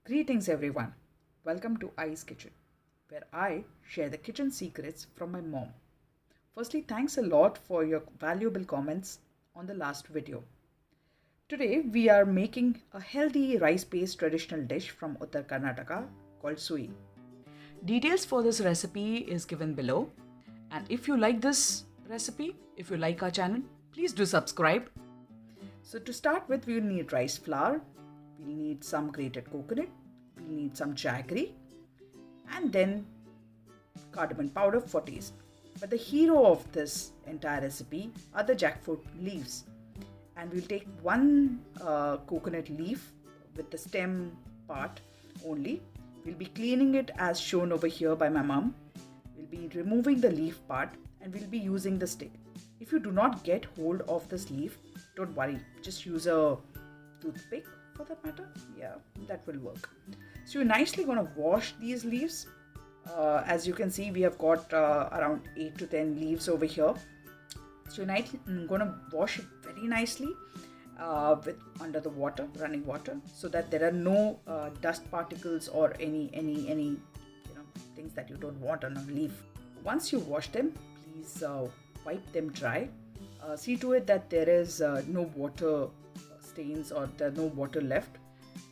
Greetings everyone. Welcome to I's Kitchen, where I share the kitchen secrets from my mom. Firstly, thanks a lot for your valuable comments on the last video. Today we are making a healthy rice-based traditional dish from Uttar Karnataka called sui. Details for this recipe is given below. And if you like this recipe, if you like our channel, please do subscribe. So to start with, we will need rice flour, we'll need some grated coconut, we'll need some jaggery, and then cardamom powder for taste. But the hero of this entire recipe are the jackfruit leaves. And we'll take one coconut leaf with the stem part only. We'll be cleaning it as shown over here by my mom. We'll be removing the leaf part and we'll be using the stick. If you do not get hold of this leaf, don't worry, just use a toothpick for that matter. Yeah, that will work. So you're nicely going to wash these leaves. As you can see, we have got around 8 to 10 leaves over here. So I'm going to wash it very nicely under the water, running water, so that there are no dust particles or any things that you don't want on a leaf. Once you wash them, please wipe them dry. See to it that there is no water stains or there's no water left.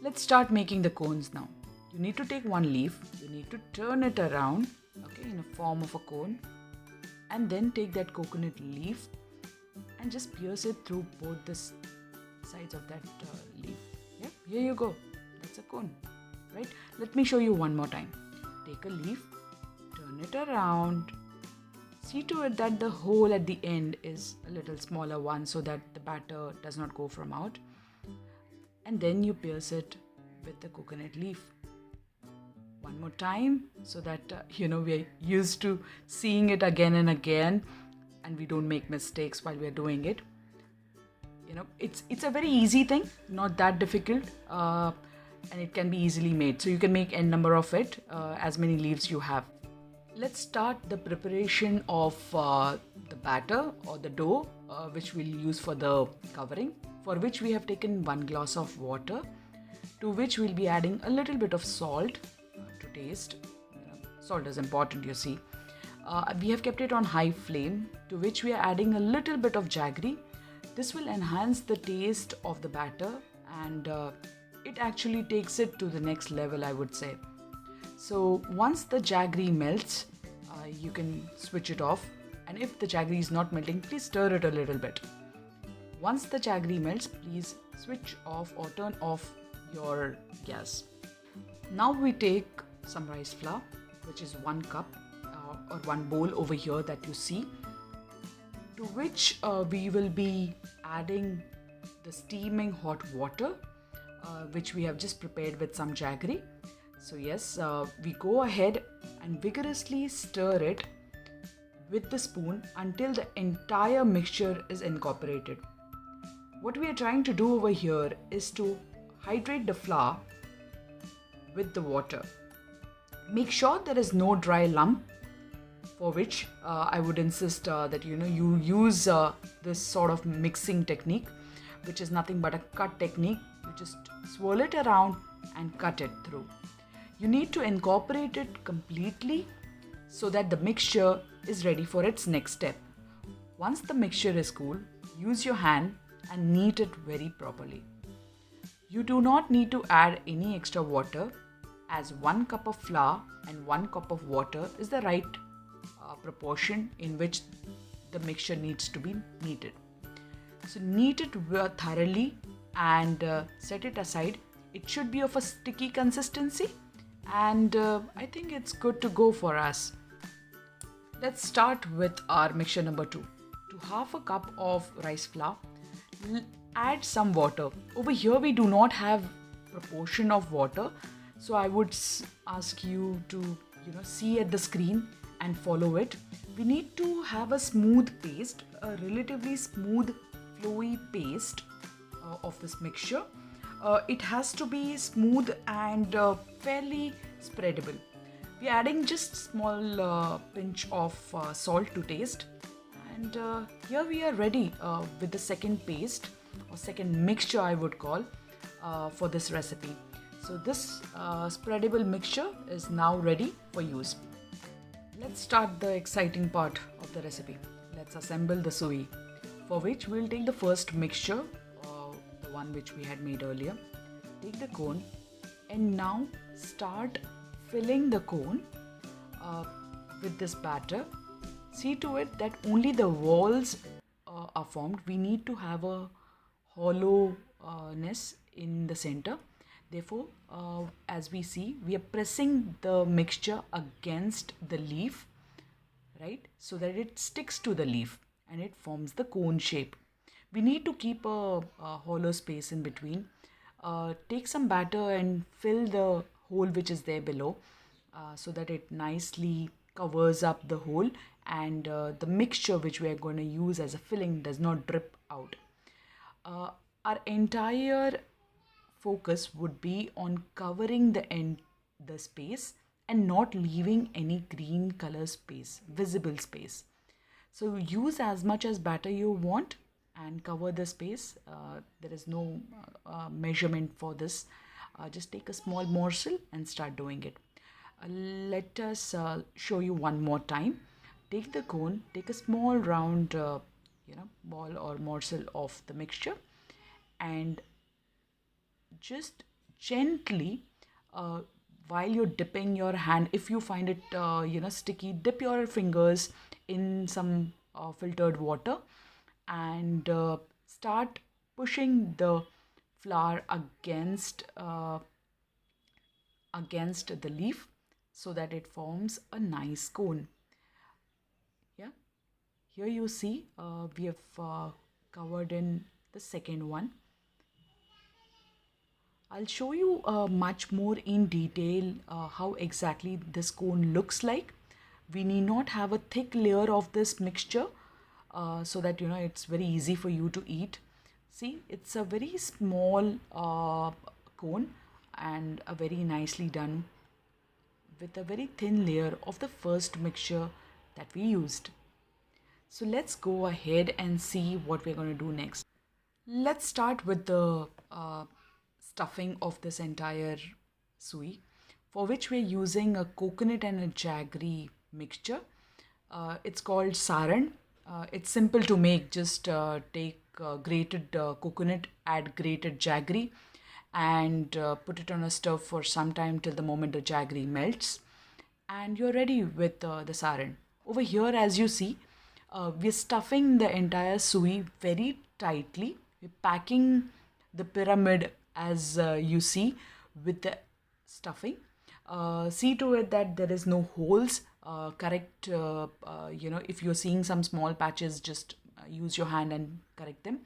Let's start making the cones now. You need to take one leaf, you need to turn it around, okay, in a form of a cone, and then take that coconut leaf and just pierce it through both the sides of that leaf. Yep, here you go. That's a cone, right? Let me show you one more time. Take a leaf, turn it around. See to it that the hole at the end is a little smaller one so that the batter does not go from out. And then you pierce it with the coconut leaf. One more time so that we're used to seeing it again and again and we don't make mistakes while we're doing it. It's a very easy thing, not that difficult, and it can be easily made. So you can make n number of it, as many leaves you have. Let's start the preparation of the batter or the dough, which we'll use for the covering, for which we have taken 1 glass of water, to which we'll be adding a little bit of salt to taste. Salt is important, you see. We have kept it on high flame, to which we are adding a little bit of jaggery. This will enhance the taste of the batter and it actually takes it to the next level, I would say. So once the jaggery melts, you can switch it off, and if the jaggery is not melting, please stir it a little bit. Once the jaggery melts, please switch off or turn off your gas. Now we take some rice flour, which is 1 cup or 1 bowl over here that you see, to which we will be adding the steaming hot water, which we have just prepared with some jaggery. So yes, we go ahead and vigorously stir it with the spoon until the entire mixture is incorporated. What we are trying to do over here is to hydrate the flour with the water. Make sure there is no dry lump, for which I would insist that you use this sort of mixing technique, which is nothing but a cut technique. You just swirl it around and cut it through. You need to incorporate it completely so that the mixture is ready for its next step. Once the mixture is cool, use your hand and knead it very properly. You do not need to add any extra water, as 1 cup of flour and 1 cup of water is the right proportion in which the mixture needs to be kneaded. So knead it thoroughly and set it aside. It should be of a sticky consistency, and I think it's good to go for us. Let's start with our mixture number 2. To half a cup of rice flour, add some water. Over here we do not have proportion of water, so I would ask you to see at the screen and follow it. We need to have a smooth paste, a relatively smooth flowy paste of this mixture. It has to be smooth and fairly spreadable. We are adding just small pinch of salt to taste, and here we are ready with the second paste or second mixture, I would call, for this recipe. So this spreadable mixture is now ready for use. Let's start the exciting part of the recipe. Let's assemble the suey, for which we'll take the first mixture, the one which we had made earlier. Take the cone and now start filling the cone with this batter. See to it that only the walls are formed. We need to have a hollowness in the center. Therefore, as we see, we are pressing the mixture against the leaf, right? So that it sticks to the leaf and it forms the cone shape. We need to keep a hollow space in between. Take some batter and fill the hole which is there below so that it nicely covers up the hole and the mixture which we are going to use as a filling does not drip out. Our entire focus would be on covering the space and not leaving any green color space, visible space. So use as much as batter you want and cover the space. There is no measurement for this. Just take a small morsel and start doing it. Let us show you one more time. Take the cone, take a small round ball or morsel of the mixture and just gently while you're dipping your hand, if you find it sticky, dip your fingers in some filtered water and start pushing the flour against the leaf so that it forms a nice cone. Yeah, here you see we have covered in the second one. I'll show you much more in detail how exactly this cone looks like. We need not have a thick layer of this mixture so that it's very easy for you to eat. See, it's a very small cone and a very nicely done with a very thin layer of the first mixture that we used. So let's go ahead and see what we're going to do next. Let's start with the stuffing of this entire suey, for which we're using a coconut and a jaggery mixture. It's called saran. It's simple to make. Just take grated coconut, add grated jaggery and put it on a stove for some time till the moment the jaggery melts and you're ready with the saran. Over here, as you see, we're stuffing the entire suey very tightly. We're packing the pyramid as you see with the stuffing. See to it that there is no holes. Correct, if you're seeing some small patches, just use your hand and correct them.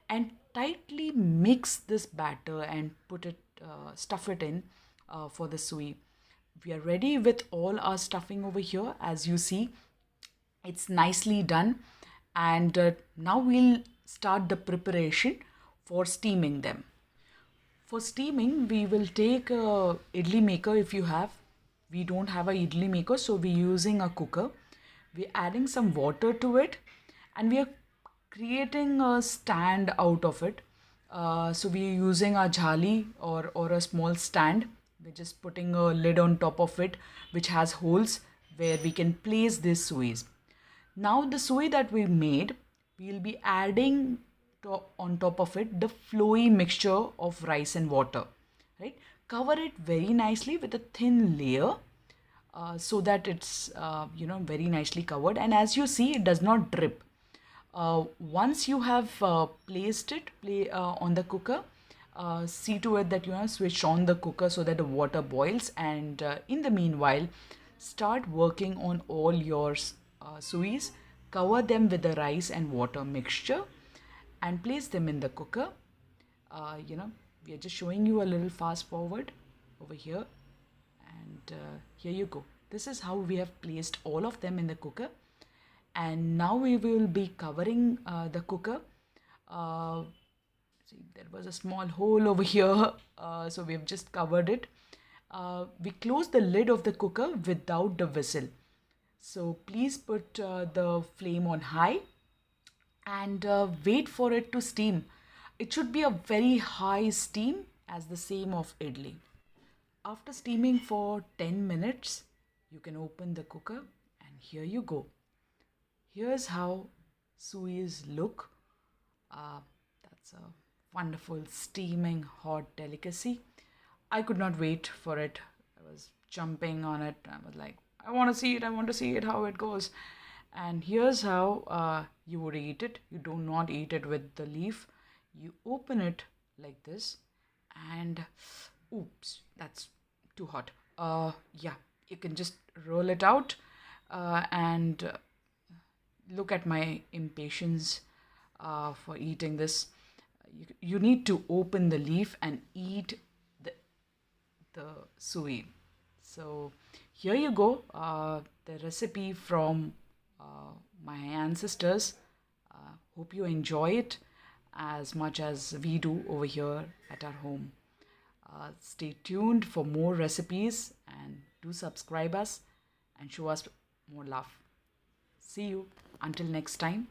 And tightly mix this batter and stuff it in for the suey. We are ready with all our stuffing over here. As you see, it's nicely done. And now we'll start the preparation for steaming them. For steaming, we will take a idli maker if you have. We don't have a idli maker, so we're using a cooker. We're adding some water to it and we are creating a stand out of it. So we're using a jhali or a small stand. We're just putting a lid on top of it which has holes where we can place these sueys. Now the suey that we made, we'll be adding on top of it the flowy mixture of rice and water, right? Cover it very nicely with a thin layer so that it's very nicely covered, and as you see, it does not drip. Once you have placed it on the cooker, see to it that switch on the cooker so that the water boils, and in the meanwhile start working on all your sueys. Cover them with the rice and water mixture and place them in the cooker. We are just showing you a little fast forward over here, and here you go. This is how we have placed all of them in the cooker, and now we will be covering the cooker. See, there was a small hole over here, so we have just covered it. We close the lid of the cooker without the whistle, so please put the flame on high and wait for it to steam. It should be a very high steam as the same of idli. After steaming for 10 minutes, you can open the cooker and here you go. Here's how suis look. That's a wonderful steaming hot delicacy. I could not wait for it. I was jumping on it. I was like, I want to see it. I want to see it, how it goes. And here's how you would eat it. You do not eat it with the leaf. You open it like this and oops, that's too hot. Yeah, you can just roll it out and look at my impatience for eating this. You need to open the leaf and eat the sui. So here you go, the recipe from my ancestors. Hope you enjoy it as much as we do over here at our home. Stay tuned for more recipes and do subscribe us and show us more love. See you until next time.